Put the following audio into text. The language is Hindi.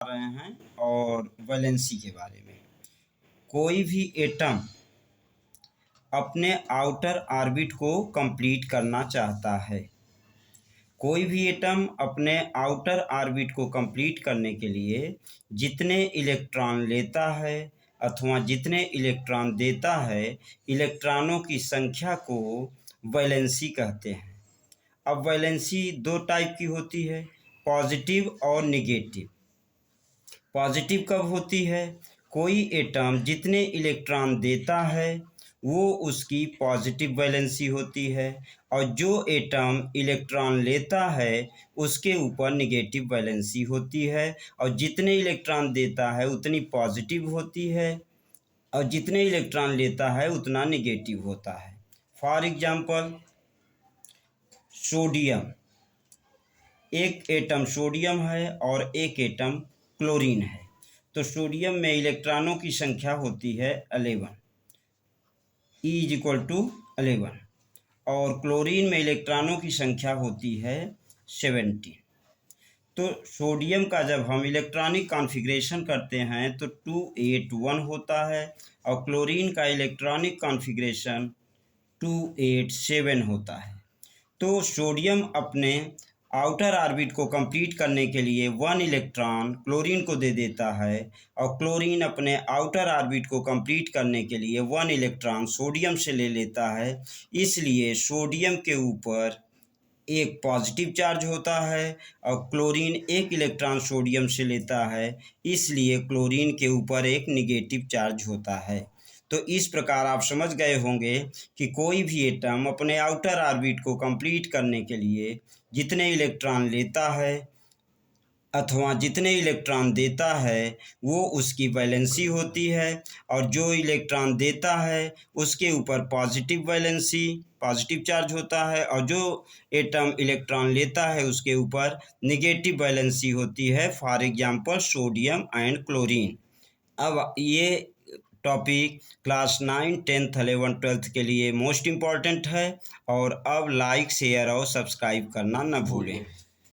रहे हैं और वैलेंसी के बारे में। कोई भी एटम अपने आउटर ऑर्बिट को कंप्लीट करना चाहता है। कोई भी एटम अपने आउटर ऑर्बिट को कंप्लीट करने के लिए जितने इलेक्ट्रॉन लेता है अथवा जितने इलेक्ट्रॉन देता है, इलेक्ट्रॉनों की संख्या को वैलेंसी कहते हैं। अब वैलेंसी दो टाइप की होती है, पॉजिटिव और निगेटिव। पॉजिटिव कब होती है? कोई एटम जितने इलेक्ट्रॉन देता है वो उसकी पॉजिटिव वैलेंसी होती है, और जो एटम इलेक्ट्रॉन लेता है उसके ऊपर निगेटिव वैलेंसी होती है। और जितने इलेक्ट्रॉन देता है उतनी पॉजिटिव होती है, और जितने इलेक्ट्रॉन लेता है उतना निगेटिव होता है। फॉर एग्जांपल, सोडियम, एक एटम सोडियम है और एक एटम क्लोरीन है। तो सोडियम में इलेक्ट्रॉनों की संख्या होती है 11, E = 11, और क्लोरीन में इलेक्ट्रॉनों की संख्या होती है 17। तो सोडियम का जब हम इलेक्ट्रॉनिक कॉन्फ़िगरेशन करते हैं तो 281 होता है, और क्लोरीन का इलेक्ट्रॉनिक कॉन्फ़िगरेशन 287 होता है। तो सोडियम अपने आउटर ऑर्बिट को कंप्लीट करने के लिए 1 इलेक्ट्रॉन क्लोरीन को दे देता है, और क्लोरीन अपने आउटर ऑर्बिट को कंप्लीट करने के लिए 1 इलेक्ट्रॉन सोडियम से ले लेता है। इसलिए सोडियम के ऊपर एक पॉजिटिव चार्ज होता है, और क्लोरीन एक इलेक्ट्रॉन सोडियम से लेता है, इसलिए क्लोरीन के ऊपर एक निगेटिव चार्ज होता है। तो इस प्रकार आप समझ गए होंगे कि कोई भी एटम अपने आउटर ऑर्बिट को कंप्लीट करने के लिए जितने इलेक्ट्रॉन लेता है अथवा जितने इलेक्ट्रॉन देता है वो उसकी वैलेंसी होती है, और जो इलेक्ट्रॉन देता है उसके ऊपर पॉजिटिव वैलेंसी, पॉजिटिव चार्ज होता है, और जो एटम इलेक्ट्रॉन लेता है उसके ऊपर निगेटिव वैलेंसी होती है। For example, sodium and chlorine. अब ये topic class 9, 10th, 11th, 12th के लिए मोस्ट इम्पॉर्टेंट है। और अब लाइक, शेयर और सब्सक्राइब करना न भूलें।